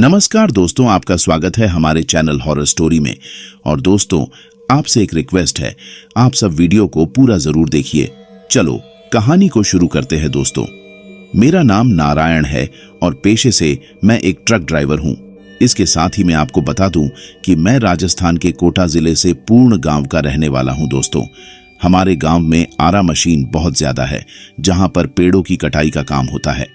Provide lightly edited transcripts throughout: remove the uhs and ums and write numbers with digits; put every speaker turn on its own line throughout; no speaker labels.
नमस्कार दोस्तों, आपका स्वागत है हमारे चैनल हॉरर स्टोरी में। और दोस्तों, आपसे एक रिक्वेस्ट है, आप सब वीडियो को पूरा जरूर देखिए। चलो कहानी को शुरू करते हैं दोस्तों। मेरा नाम नारायण है और पेशे से मैं एक ट्रक ड्राइवर हूं। इसके साथ ही मैं आपको बता दूं कि मैं राजस्थान के कोटा जिले से पूर्ण गांव का रहने वाला हूं दोस्तों। हमारे गांव में आरा मशीन बहुत ज्यादा है, जहां पर पेड़ों की कटाई का काम होता है।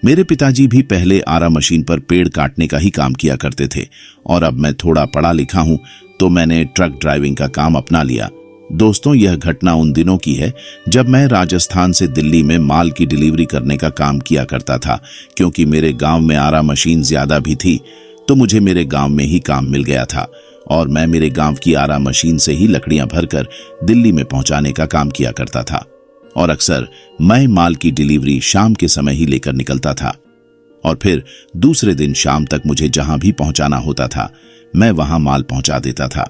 मेरे पिताजी भी पहले आरा मशीन पर पेड़ काटने का ही काम किया करते थे और अब मैं थोड़ा पढ़ा लिखा हूं तो मैंने ट्रक ड्राइविंग का काम अपना लिया। दोस्तों, यह घटना उन दिनों की है जब मैं राजस्थान से दिल्ली में माल की डिलीवरी करने का काम किया करता था। क्योंकि मेरे गांव में आरा मशीन ज्यादा भी थी तो मुझे मेरे गांव में ही काम मिल गया था और मैं मेरे गांव की आरा मशीन से ही लकड़ियां भरकर दिल्ली में पहुंचाने का काम किया करता था। और अक्सर मैं माल की डिलीवरी शाम के समय ही लेकर निकलता था और फिर दूसरे दिन शाम तक मुझे जहां भी पहुंचाना होता था मैं वहां माल पहुंचा देता था।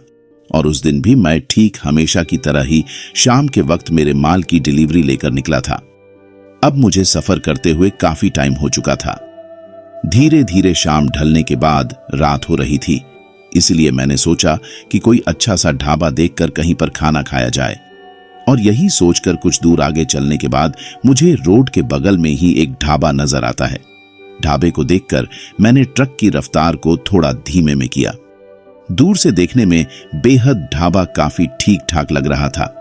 और उस दिन भी मैं ठीक हमेशा की तरह ही शाम के वक्त मेरे माल की डिलीवरी लेकर निकला था। अब मुझे सफर करते हुए काफी टाइम हो चुका था। धीरे धीरे शाम ढलने के बाद रात हो रही थी, इसलिए मैंने सोचा कि कोई अच्छा सा ढाबा देखकर कहीं पर खाना खाया जाए। और यही सोचकर कुछ दूर आगे चलने के बाद मुझे रोड के बगल में ही एक ढाबा नजर आता है। ढाबे को देखकर मैंने ट्रक की रफ्तार को थोड़ा धीमे में किया। दूर से देखने में बेहद ढाबा काफी ठीक ठाक लग रहा था,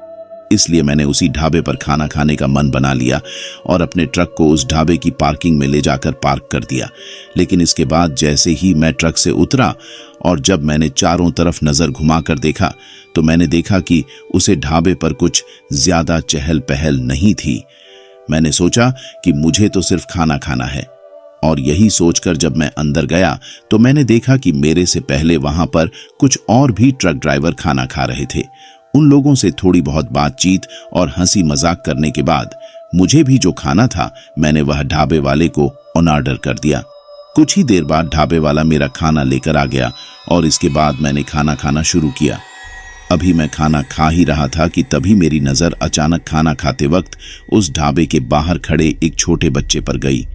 इसलिए मैंने उसी ढाबे पर खाना खाने का मन बना लिया और अपने ट्रक को उस ढाबे की पार्किंग में ले जाकर पार्क कर दिया। लेकिन इसके बाद जैसे ही मैं ट्रक से उतरा और जब मैंने चारों तरफ नजर घुमाकर देखा तो मैंने देखा कि उसे ढाबे पर कुछ ज्यादा चहल पहल नहीं थी। मैंने सोचा कि मुझे तो सिर्फ खाना खाना है और यही सोचकर जब मैं अंदर गया तो मैंने देखा कि मेरे से पहले वहां पर कुछ और भी ट्रक ड्राइवर खाना खा रहे थे। उन लोगों से थोड़ी बहुत बातचीत और हंसी मजाक करने के बाद मुझे भी जो खाना था मैंने वह ढाबे वाले को ऑन ऑर्डर कर दिया। कुछ ही देर बाद ढाबे वाला मेरा खाना लेकर आ गया और इसके बाद मैंने खाना खाना शुरू किया। अभी मैं खाना खा ही रहा था कि तभी मेरी नजर अचानक खाना खाते वक्त उस ढाबे के बाहर खड़े एक छोटे बच्चे पर गई।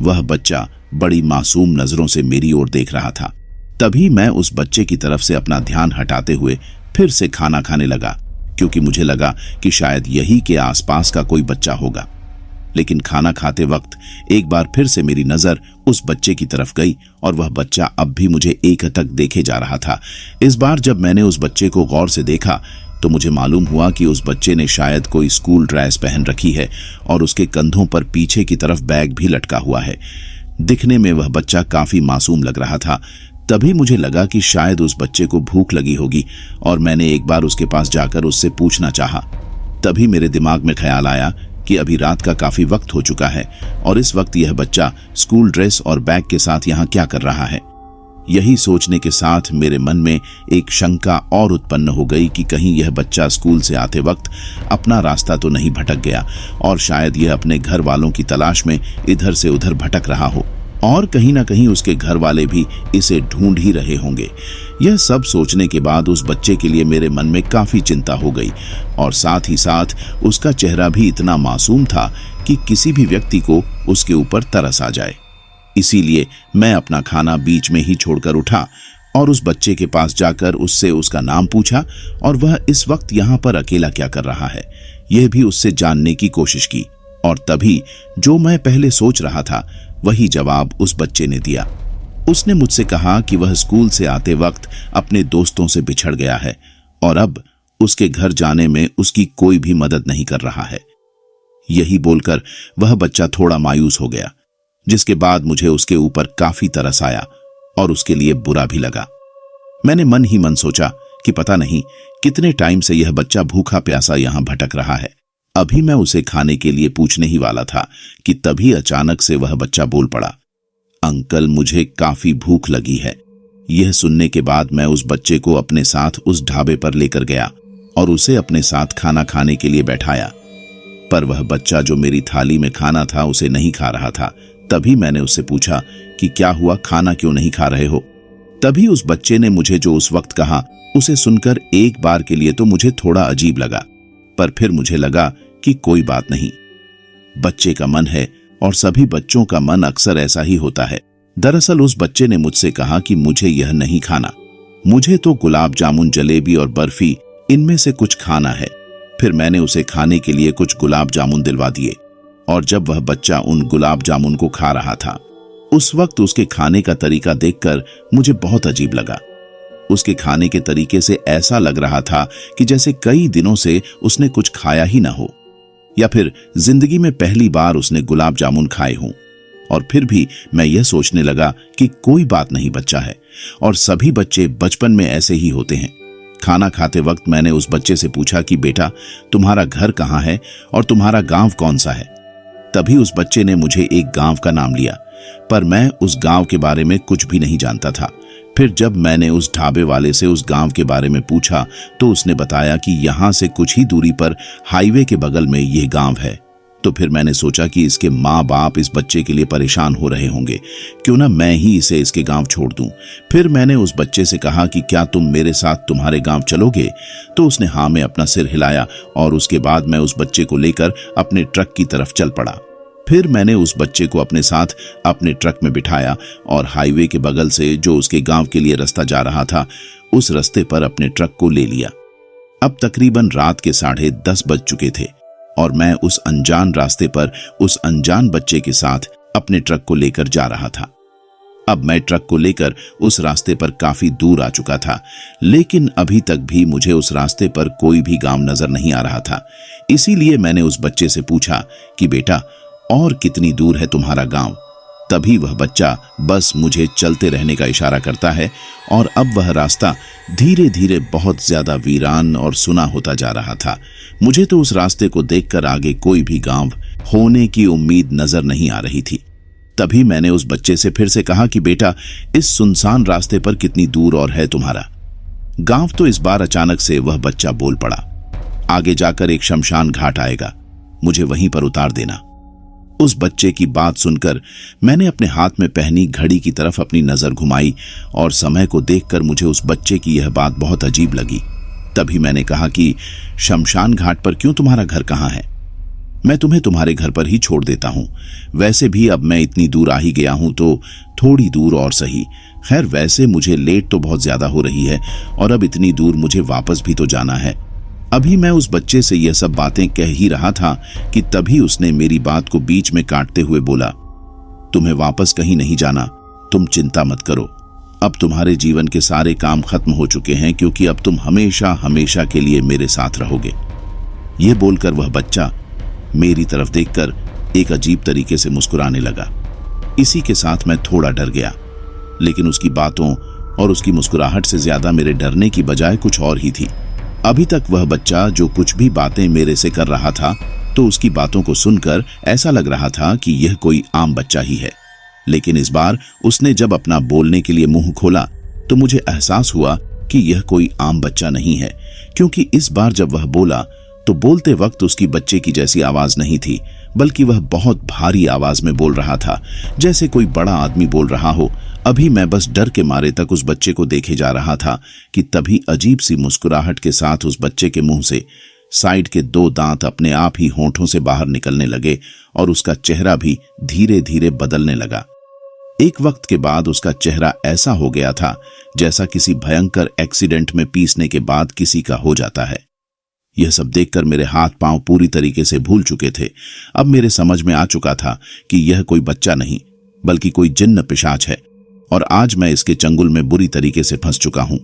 वह बच्चा बड़ी मासूम नजरों से मेरी ओर देख रहा था। तभी मैं उस बच्चे की तरफ से अपना ध्यान हटाते हुए फिर से खाना खाने लगा, क्योंकि मुझे लगा कि शायद यही के आसपास का कोई बच्चा होगा। लेकिन खाना खाते वक्त एक बार फिर से मेरी नजर उस बच्चे की तरफ गई और वह बच्चा अब भी मुझे एकटक देखे जा रहा था। इस बार जब मैंने उस बच्चे को गौर से देखा तो मुझे मालूम हुआ कि उस बच्चे ने शायद कोई स्कूल ड्रेस पहन रखी है और उसके कंधों पर पीछे की तरफ बैग भी लटका हुआ है। दिखने में वह बच्चा काफी मासूम लग रहा था। तभी मुझे लगा कि शायद उस बच्चे को भूख लगी होगी और मैंने एक बार उसके पास जाकर उससे पूछना चाहा। तभी मेरे दिमाग में ख्याल आया कि अभी रात का काफी वक्त हो चुका है और इस वक्त यह बच्चा स्कूल ड्रेस और बैग के साथ यहाँ क्या कर रहा है। यही सोचने के साथ मेरे मन में एक शंका और उत्पन्न हो गई कि कहीं यह बच्चा स्कूल से आते वक्त अपना रास्ता तो नहीं भटक गया और शायद यह अपने घर वालों की तलाश में इधर से उधर भटक रहा हो और कहीं ना कहीं उसके घर वाले भी इसे ढूंढ ही रहे होंगे। यह सब सोचने के बाद उस बच्चे के लिए मेरे मन में काफी चिंता हो गई और साथ ही साथ उसका चेहरा भी इतना मासूम था कि किसी भी व्यक्ति को उसके ऊपर तरस आ जाए। इसीलिए मैं अपना खाना बीच में ही छोड़कर उठा और उस बच्चे के पास जाकर उससे उसका नाम पूछा और वह इस वक्त यहाँ पर अकेला क्या कर रहा है, यह भी उससे जानने की कोशिश की। और तभी जो मैं पहले सोच रहा था वही जवाब उस बच्चे ने दिया। उसने मुझसे कहा कि वह स्कूल से आते वक्त अपने दोस्तों से बिछड़ गया है और अब उसके घर जाने में उसकी कोई भी मदद नहीं कर रहा है। यही बोलकर वह बच्चा थोड़ा मायूस हो गया, जिसके बाद मुझे उसके ऊपर काफी तरस आया और उसके लिए बुरा भी लगा। मैंने मन ही मन सोचा कि पता नहीं कितने टाइम से यह बच्चा भूखा प्यासा यहां भटक रहा है। अभी मैं उसे खाने के लिए पूछने ही वाला था कि तभी अचानक से वह बच्चा बोल पड़ा, अंकल मुझे काफी भूख लगी है। यह सुनने के बाद मैं उस बच्चे को अपने साथ उस ढाबे पर लेकर गया और उसे अपने साथ खाना खाने के लिए बैठाया। पर वह बच्चा जो मेरी थाली में खाना था उसे नहीं खा रहा था। तभी मैंने उससे पूछा कि क्या हुआ, खाना क्यों नहीं खा रहे हो। तभी उस बच्चे ने मुझे जो उस वक्त कहा उसे सुनकर एक बार के लिए तो मुझे थोड़ा अजीब लगा, पर फिर मुझे लगा कि कोई बात नहीं, बच्चे का मन है और सभी बच्चों का मन अक्सर ऐसा ही होता है। दरअसल उस बच्चे ने मुझसे कहा कि मुझे यह नहीं खाना, मुझे तो गुलाब जामुन, जलेबी और बर्फी इनमें से कुछ खाना है। फिर मैंने उसे खाने के लिए कुछ गुलाब जामुन दिलवा दिए और जब वह बच्चा उन गुलाब जामुन को खा रहा था, उस वक्त उसके खाने का तरीका देखकर मुझे बहुत अजीब लगा। उसके खाने के तरीके से ऐसा लग रहा था कि जैसे कई दिनों से उसने कुछ खाया ही ना हो, या फिर जिंदगी में पहली बार उसने गुलाब जामुन खाए हों। और फिर भी मैं यह सोचने लगा कि कोई बात नहीं, बच्चा है और सभी बच्चे बचपन में ऐसे ही होते हैं। खाना खाते वक्त मैंने उस बच्चे से पूछा कि बेटा, तुम्हारा घर कहाँ है और तुम्हारा गांव कौन सा है? तभी उस बच्चे ने मुझे एक गांव का नाम लिया, पर मैं उस गांव के बारे में कुछ भी नहीं जानता था। फिर जब मैंने उस ढाबे वाले से उस गांव के बारे में पूछा तो उसने बताया कि यहां से कुछ ही दूरी पर हाईवे के बगल में यह गांव है। तो फिर मैंने सोचा कि इसके माँ बाप इस बच्चे के लिए परेशान हो रहे होंगे, क्यों ना मैं ही इसे इसके गांव छोड़ दूं। फिर मैंने उस बच्चे से कहा कि क्या तुम मेरे साथ तुम्हारे गांव चलोगे? तो उसने हाँ में अपना सिर हिलाया और उसके बाद मैं उस बच्चे को लेकर अपने ट्रक की तरफ चल पड़ा। फिर मैंने उस बच्चे को अपने साथ अपने ट्रक में बिठाया और हाईवे के बगल से जो उसके गांव के लिए रास्ता जा रहा था, उस रास्ते पर अपने ट्रक को ले लिया। अब तकरीबन रात के 10:30 बज चुके थे और मैं उस अनजान रास्ते पर उस अनजान बच्चे के साथ अपने ट्रक को लेकर जा रहा था। अब मैं ट्रक को लेकर उस रास्ते पर काफी दूर आ चुका था, लेकिन अभी तक भी मुझे उस रास्ते पर कोई भी गांव नजर नहीं आ रहा था। इसीलिए मैंने उस बच्चे से पूछा कि बेटा, और कितनी दूर है तुम्हारा गांव? तभी वह बच्चा बस मुझे चलते रहने का इशारा करता है और अब वह रास्ता धीरे धीरे बहुत ज्यादा वीरान और सुना होता जा रहा था। मुझे तो उस रास्ते को देखकर आगे कोई भी गांव होने की उम्मीद नजर नहीं आ रही थी। तभी मैंने उस बच्चे से फिर से कहा कि बेटा, इस सुनसान रास्ते पर कितनी दूर और है तुम्हारा गांव? तो इस बार अचानक से वह बच्चा बोल पड़ा, आगे जाकर एक शमशान घाट आएगा, मुझे वहीं पर उतार देना। उस बच्चे की बात सुनकर मैंने अपने हाथ में पहनी घड़ी की तरफ अपनी नजर घुमाई और समय को देखकर मुझे उस बच्चे की यह बात बहुत अजीब लगी। तभी मैंने कहा कि शमशान घाट पर क्यों, तुम्हारा घर कहाँ है? मैं तुम्हें तुम्हारे घर पर ही छोड़ देता हूं। वैसे भी अब मैं इतनी दूर आ ही गया हूं तो थोड़ी दूर और सही। खैर, वैसे मुझे लेट तो बहुत ज्यादा हो रही है और अब इतनी दूर मुझे वापस भी तो जाना है। अभी मैं उस बच्चे से यह सब बातें कह ही रहा था कि तभी उसने मेरी बात को बीच में काटते हुए बोला, तुम्हें वापस कहीं नहीं जाना, तुम चिंता मत करो। अब तुम्हारे जीवन के सारे काम खत्म हो चुके हैं, क्योंकि अब तुम हमेशा हमेशा के लिए मेरे साथ रहोगे। यह बोलकर वह बच्चा मेरी तरफ देखकर एक अजीब तरीके से मुस्कुराने लगा। इसी के साथ मैं थोड़ा डर गया, लेकिन उसकी बातों और उसकी मुस्कुराहट से ज्यादा मेरे डरने की बजाय कुछ और ही थी। अभी तक वह बच्चा जो कुछ भी बातें मेरे से कर रहा था, तो उसकी बातों को सुनकर ऐसा लग रहा था कि यह कोई आम बच्चा ही है। लेकिन इस बार उसने जब अपना बोलने के लिए मुंह खोला तो मुझे एहसास हुआ कि यह कोई आम बच्चा नहीं है, क्योंकि इस बार जब वह बोला तो बोलते वक्त उसकी बच्चे की जैसी आवाज नहीं थी, बल्कि वह बहुत भारी आवाज में बोल रहा था, जैसे कोई बड़ा आदमी बोल रहा हो। अभी मैं बस डर के मारे तक उस बच्चे को देखे जा रहा था कि तभी अजीब सी मुस्कुराहट के साथ उस बच्चे के मुंह से साइड के 2 दांत अपने आप ही होंठों से बाहर निकलने लगे और उसका चेहरा भी धीरे धीरे बदलने लगा। एक वक्त के बाद उसका चेहरा ऐसा हो गया था जैसा किसी भयंकर एक्सीडेंट में पीसने के बाद किसी का हो जाता है। यह सब देखकर मेरे हाथ पांव पूरी तरीके से भूल चुके थे। अब मेरे समझ में आ चुका था कि यह कोई बच्चा नहीं, बल्कि कोई जिन्न पिशाच है और आज मैं इसके चंगुल में बुरी तरीके से फंस चुका हूं।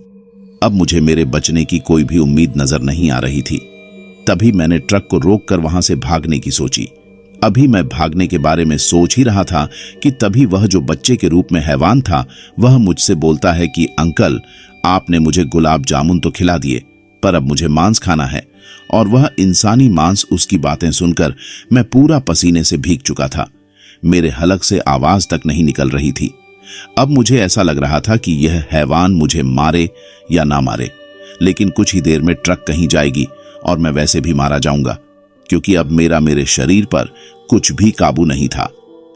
अब मुझे मेरे बचने की कोई भी उम्मीद नजर नहीं आ रही थी। तभी मैंने ट्रक को रोककर वहां से भागने की सोची। अभी मैं भागने के बारे में सोच ही रहा था कि तभी वह जो बच्चे के रूप में हैवान था, वह मुझसे बोलता है कि अंकल, आपने मुझे गुलाब जामुन तो खिला दिए, पर अब मुझे मांस खाना है। और वह इंसानी मांस। उसकी बातें सुनकर मैं पूरा पसीने से भीग चुका था। मेरे हलक से आवाज तक नहीं निकल रही थी। अब मुझे ऐसा लग रहा था कि यह हैवान मुझे मारे या ना मारे, लेकिन कुछ ही देर में ट्रक कहीं जाएगी और मैं वैसे भी मारा जाऊंगा, क्योंकि अब मेरे शरीर पर कुछ भी काबू नहीं था।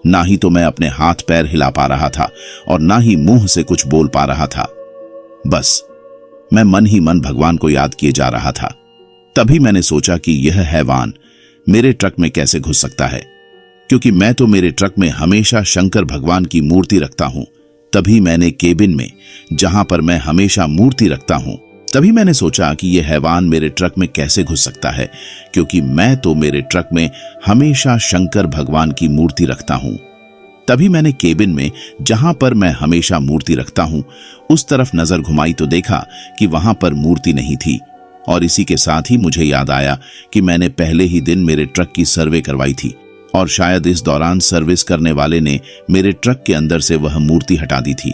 ना ही तो मैं अपने हाथ पैर हिला पा रहा था और ना ही मुंह से कुछ बोल पा रहा था। बस मैं मन ही मन भगवान को याद किए जा रहा था। तभी मैंने सोचा कि यह हैवान मेरे ट्रक में कैसे घुस सकता है। क्योंकि मैं तो मेरे ट्रक में हमेशा शंकर भगवान की मूर्ति रखता हूं। तभी मैंने केबिन में, जहां पर मैं हमेशा मूर्ति रखता हूं, तभी मैंने सोचा कि यह हैवान मेरे ट्रक में कैसे घुस सकता है, क्योंकि मैं तो मेरे ट्रक में हमेशा शंकर भगवान की मूर्ति रखता हूं। तभी मैंने केबिन में, जहां पर मैं हमेशा मूर्ति रखता हूं, उस तरफ नजर घुमाई तो देखा कि वहां पर मूर्ति नहीं थी। और इसी के साथ ही मुझे याद आया कि मैंने पहले ही दिन मेरे ट्रक की सर्वे करवाई थी और शायद इस दौरान सर्विस करने वाले ने मेरे ट्रक के अंदर से वह मूर्ति हटा दी थी।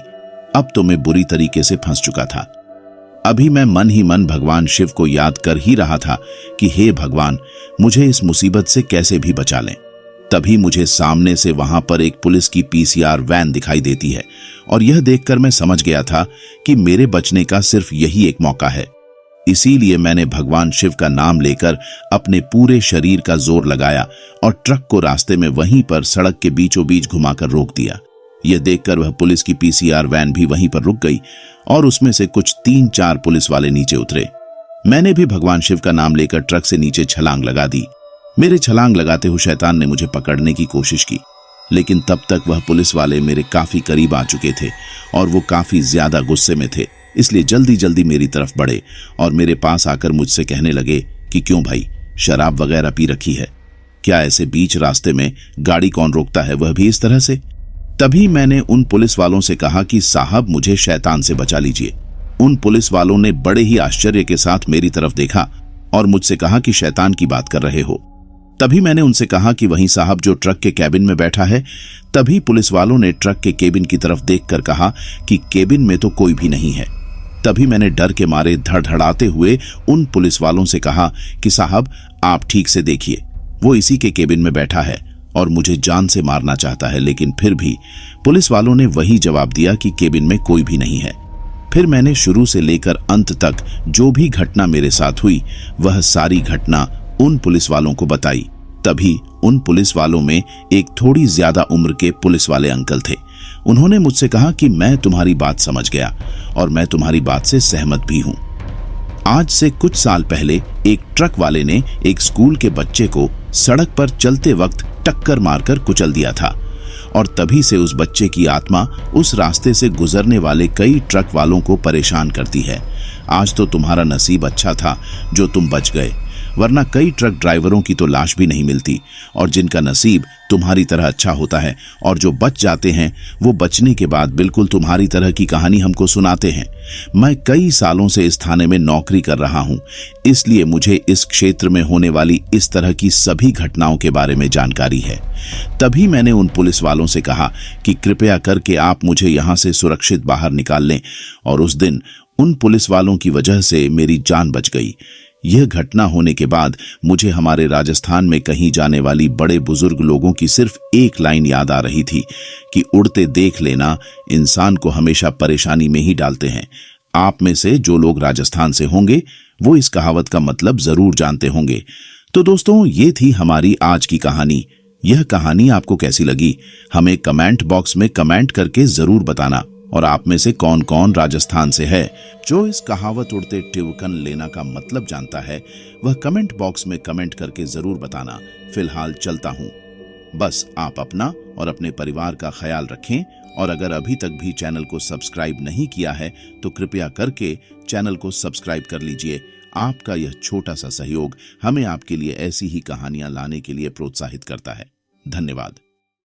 अब तो मैं बुरी तरीके से फंस चुका था। अभी मैं मन ही मन भगवान शिव को याद कर ही रहा था कि हे भगवान, मुझे इस मुसीबत से कैसे भी बचा लें। तभी मुझे सामने से वहां पर एक पुलिस की पीसीआर वैन दिखाई देती है और यह देखकर मैं समझ गया था कि मेरे बचने का सिर्फ यही एक मौका है। इसीलिए मैंने भगवान शिव का नाम लेकर अपने पूरे शरीर का जोर लगाया और ट्रक को रास्ते में वहीं पर सड़क के बीचों बीच घुमाकर रोक दिया। यह देखकर वह पुलिस की पीसीआर वैन भी वहीं पर रुक गई और उसमें से कुछ 3-4 पुलिस वाले नीचे उतरे। मैंने भी भगवान शिव का नाम लेकर ट्रक से नीचे छलांग लगा दी। मेरे छलांग लगाते हुए शैतान ने मुझे पकड़ने की कोशिश की, लेकिन तब तक वह पुलिस वाले मेरे काफी करीब आ चुके थे और वो काफी ज्यादा गुस्से में थे। इसलिए जल्दी जल्दी मेरी तरफ बढ़े और मेरे पास आकर मुझसे कहने लगे कि क्यों भाई, शराब वगैरह पी रखी है क्या? ऐसे बीच रास्ते में गाड़ी कौन रोकता है, वह भी इस तरह से? तभी मैंने उन पुलिस वालों से कहा कि साहब, मुझे शैतान से बचा लीजिए। उन पुलिस वालों ने बड़े ही आश्चर्य के साथ मेरी तरफ देखा और मुझसे कहा कि शैतान की बात कर रहे हो। तभी मैंने उनसे कहा कि वहीं साहब जो ट्रक के कैबिन में बैठा है। तभी पुलिस वालों ने ट्रक के केबिन की तरफ देखकर कहा कि केबिन में तो कोई भी नहीं है। तभी मैंने डर के मारे धड़धड़ाते हुए उन पुलिस वालों से कहा कि साहब, आप ठीक से देखिए, वो इसी के केबिन में बैठा है और मुझे जान से मारना चाहता है। लेकिन फिर भी पुलिस वालों ने वही जवाब दिया कि केबिन में कोई भी नहीं है। फिर मैंने शुरू से लेकर अंत तक जो भी घटना मेरे साथ हुई, वह सारी घटना उन पुलिस वालों को बताई। तभी उन पुलिस वालों में एक थोड़ी ज्यादा उम्र के पुलिस वाले अंकल थे। उन्होंने मुझसे कहा कि मैं तुम्हारी बात समझ गया और मैं तुम्हारी बात से सहमत भी हूं। आज से कुछ साल पहले एक ट्रक वाले ने एक स्कूल के बच्चे को सड़क पर चलते वक्त टक्कर मारकर कुचल दिया था और तभी से उस बच्चे की आत्मा उस रास्ते से गुजरने वाले कई ट्रक वालों को परेशान करती है। आज तो तुम्हारा नसीब अच्छा था जो तुम बच गए, वरना कई ट्रक ड्राइवरों की तो लाश भी नहीं मिलती। और जिनका नसीब तुम्हारी तरह अच्छा होता है और जो बच जाते हैं, वो बचने के बाद बिल्कुल तुम्हारी तरह की कहानी हमको सुनाते हैं। मैं कई सालों से इस थाने में नौकरी कर रहा हूं, इसलिए मुझे इस क्षेत्र में होने वाली इस तरह की सभी घटनाओं के बारे में जानकारी है। तभी मैंने उन पुलिस वालों से कहा कि कृपया करके आप मुझे यहां से सुरक्षित बाहर निकाल लें। और उस दिन उन पुलिस वालों की वजह से मेरी जान बच गई। यह घटना होने के बाद मुझे हमारे राजस्थान में कहीं जाने वाली बड़े बुजुर्ग लोगों की सिर्फ एक लाइन याद आ रही थी कि उड़ते देख लेना इंसान को हमेशा परेशानी में ही डालते हैं। आप में से जो लोग राजस्थान से होंगे वो इस कहावत का मतलब जरूर जानते होंगे। तो दोस्तों, ये थी हमारी आज की कहानी। यह कहानी आपको कैसी लगी, हमें कमेंट बॉक्स में कमेंट करके जरूर बताना। और आप में से कौन कौन राजस्थान से है जो इस कहावत उड़ते टिवकन लेना का मतलब जानता है, वह कमेंट बॉक्स में कमेंट करके जरूर बताना। फिलहाल चलता हूं। बस आप अपना और अपने परिवार का ख्याल रखें और अगर अभी तक भी चैनल को सब्सक्राइब नहीं किया है तो कृपया करके चैनल को सब्सक्राइब कर लीजिए। आपका यह छोटा सा सहयोग हमें आपके लिए ऐसी ही कहानियां लाने के लिए प्रोत्साहित करता है। धन्यवाद।